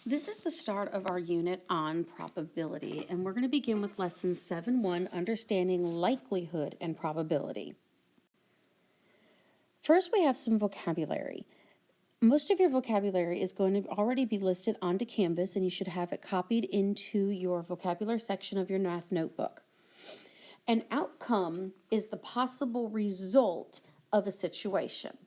This is the start of our unit on probability, and we're going to begin with lesson 7.1, understanding likelihood and probability. First, we have some vocabulary. Most of your vocabulary is going to already be listed onto Canvas, and you should have it copied into your vocabulary section of your math notebook. An outcome is the possible result of a situation.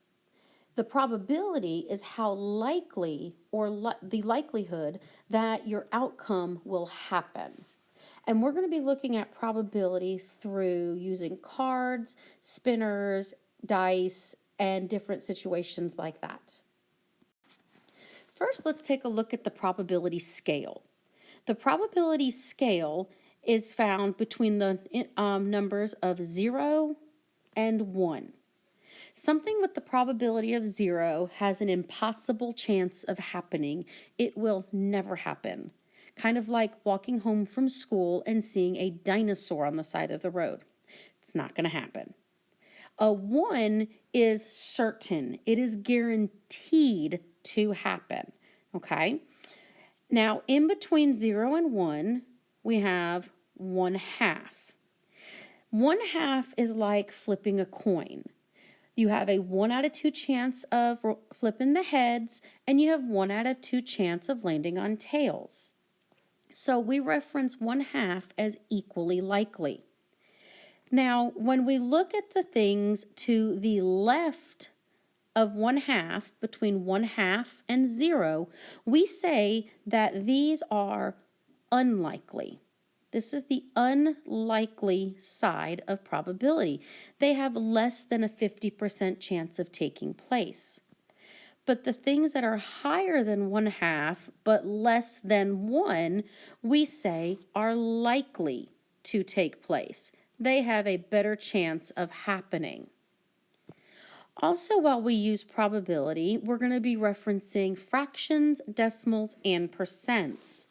The probability is how likely or the likelihood that your outcome will happen. And we're going to be looking at probability through using cards, spinners, dice, and different situations like that. First, let's take a look at the probability scale. The probability scale is found between the numbers of 0 and 1. Something with the probability of 0 has an impossible chance of happening. It will never happen. Kind of like walking home from school and seeing a dinosaur on the side of the road. It's not going to happen. A 1 is certain. It is guaranteed to happen. Okay? Now, in between 0 and 1, we have 1/2. 1/2 is like flipping a coin. You have a 1 out of 2 chance of flipping the heads, and you have 1 out of 2 chance of landing on tails. So we reference 1/2 as equally likely. Now, when we look at the things to the left of 1/2, between 1/2 and 0, we say that these are unlikely. This is the unlikely side of probability. They have less than a 50% chance of taking place. But the things that are higher than 1/2 but less than 1, we say are likely to take place. They have a better chance of happening. Also, while we use probability, we're going to be referencing fractions, decimals, and percents.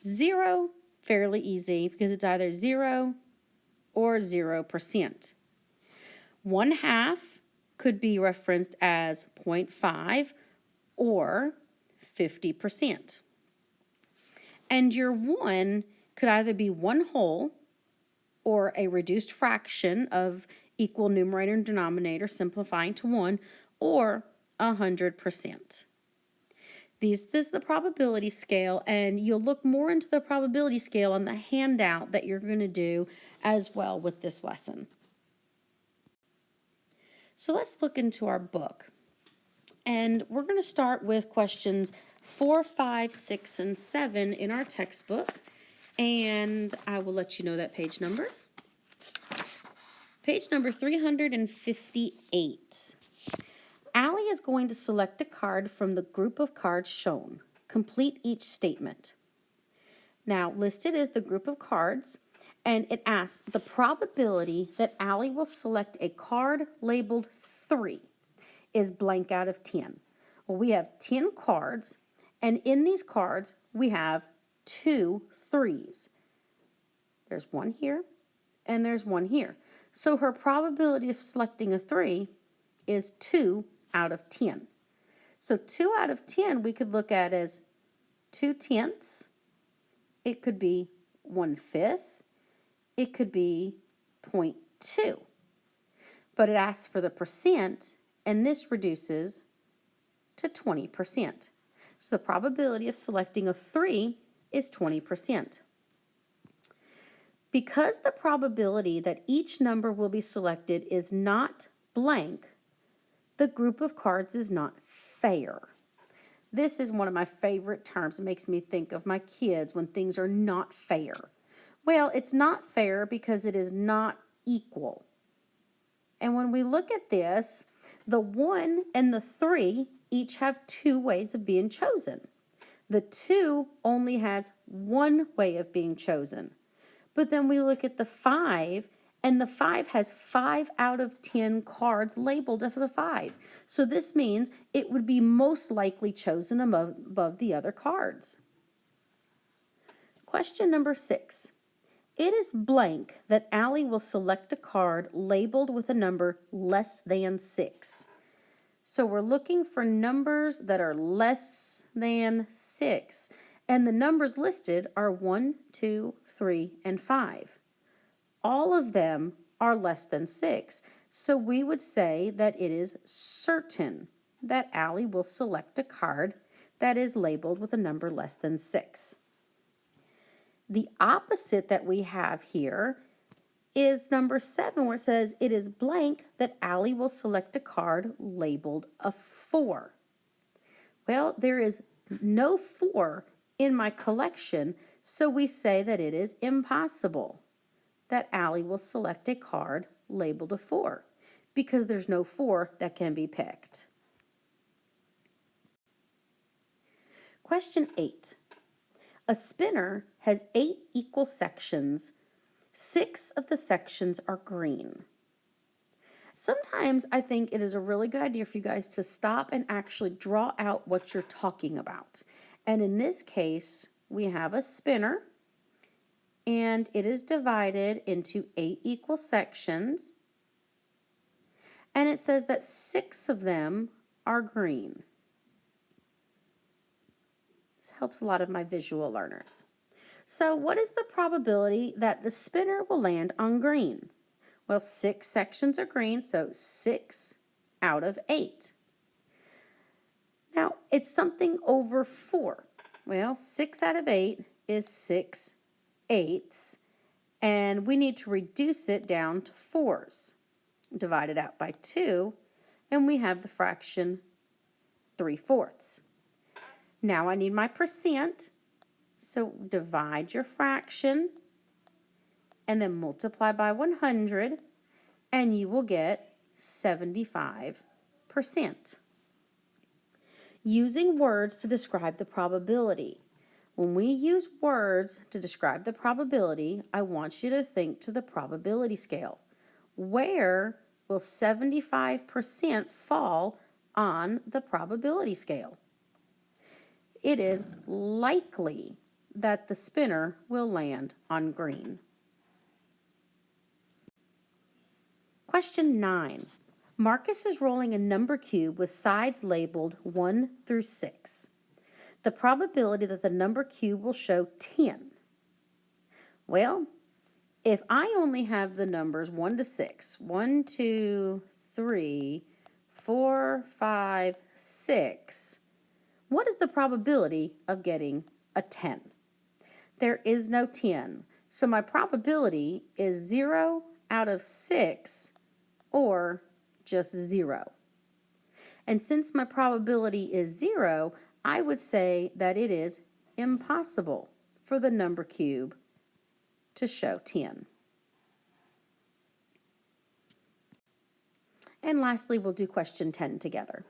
0, fairly easy because it's either 0 or 0%. 1/2 could be referenced as 0.5 or 50%. And your 1 could either be 1 whole or a reduced fraction of equal numerator and denominator, simplifying to 1, or 100%. This is the probability scale, and you'll look more into the probability scale on the handout that you're going to do as well with this lesson. So let's look into our book. And we're going to start with questions 4, 5, 6, and 7 in our textbook. And I will let you know that page number. Page number 358. Allie is going to select a card from the group of cards shown. Complete each statement. Now, listed is the group of cards, and it asks the probability that Allie will select a card labeled 3 is blank out of 10. Well, we have 10 cards, and in these cards, we have 2 3s. There's one here, and there's one here. So her probability of selecting a 3 is 2 out of 10. So 2 out of 10 we could look at as 2/10. It could be 1/5. It could be 0.2. But it asks for the percent, and this reduces to 20%. So the probability of selecting a 3 is 20%. Because the probability that each number will be selected is not blank, the group of cards is not fair. This is one of my favorite terms. It makes me think of my kids when things are not fair. Well, it's not fair because it is not equal. And when we look at this, the 1 and the 3 each have 2 ways of being chosen. The 2 only has 1 way of being chosen. But then we look at the 5, and the 5 has 5 out of 10 cards labeled as a 5. So this means it would be most likely chosen above the other cards. Question number 6. It is blank that Allie will select a card labeled with a number less than 6. So we're looking for numbers that are less than 6. And the numbers listed are 1, 2, 3, and 5. All of them are less than 6. So we would say that it is certain that Allie will select a card that is labeled with a number less than 6. The opposite that we have here is number 7, where it says it is blank that Allie will select a card labeled a 4. Well, there is no 4 in my collection, so we say that it is impossible that Allie will select a card labeled a 4 because there's no 4 that can be picked. Question 8. A spinner has 8 equal sections. 6 of the sections are green. Sometimes I think it is a really good idea for you guys to stop and actually draw out what you're talking about. And in this case, we have a spinner, and it is divided into 8 equal sections. And it says that 6 of them are green. This helps a lot of my visual learners. So what is the probability that the spinner will land on green? Well, 6 sections are green, so 6 out of 8. Now, it's something over 4. Well, 6 out of 8 is 6/8, and we need to reduce it down to 4s. Divide it out by 2, and we have the fraction 3/4. Now I need my percent, so divide your fraction and then multiply by 100, and you will get 75%. Using words to describe the probability. When we use words to describe the probability, I want you to think to the probability scale. Where will 75% fall on the probability scale? It is likely that the spinner will land on green. Question 9. Marcus is rolling a number cube with sides labeled 1 through 6. The probability that the number cube will show 10. Well, if I only have the numbers 1 to 6, 1, 2, 3, 4, 5, 6, what is the probability of getting a 10? There is no 10, so my probability is 0 out of 6 or just 0. And since my probability is 0, I would say that it is impossible for the number cube to show 10. And lastly, we'll do question 10 together.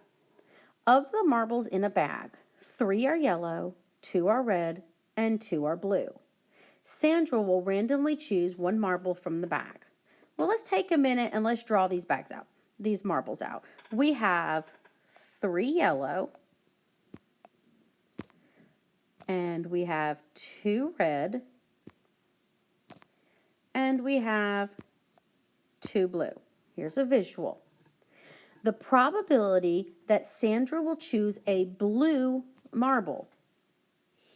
Of the marbles in a bag, 3 are yellow, 2 are red, and 2 are blue. Sandra will randomly choose 1 marble from the bag. Well, let's take a minute and let's draw these marbles out. We have 3 yellow, and we have 2 red, and we have 2 blue. Here's a visual. The probability that Sandra will choose a blue marble.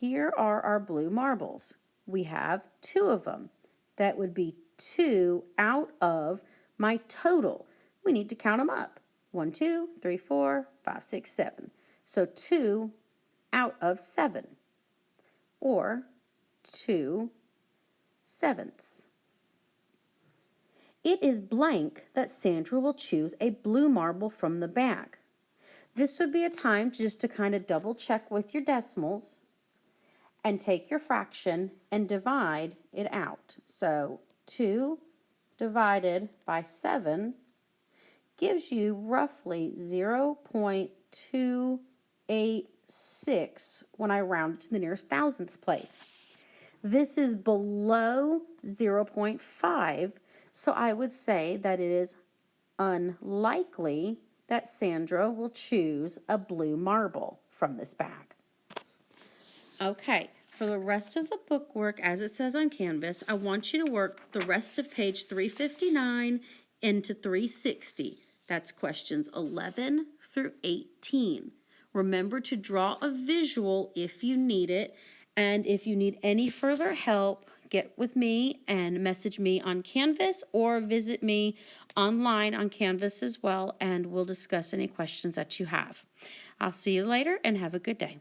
Here are our blue marbles. We have 2 of them. That would be 2 out of my total. We need to count them up. 1, 2, 3, 4, 5, 6, 7. So 2 out of 7, or 2/7. It is blank that Sandra will choose a blue marble from the bag. This would be a time just to kind of double check with your decimals and take your fraction and divide it out. So 2 divided by 7 gives you roughly 0.286 when I round to the nearest thousandths place. This is below 0.5, so I would say that it is unlikely that Sandra will choose a blue marble from this bag. Okay, for the rest of the book work, as it says on Canvas, I want you to work the rest of page 359 into 360. That's questions 11 through 18. Remember to draw a visual if you need it, and if you need any further help, get with me and message me on Canvas or visit me online on Canvas as well, and we'll discuss any questions that you have. I'll see you later and have a good day.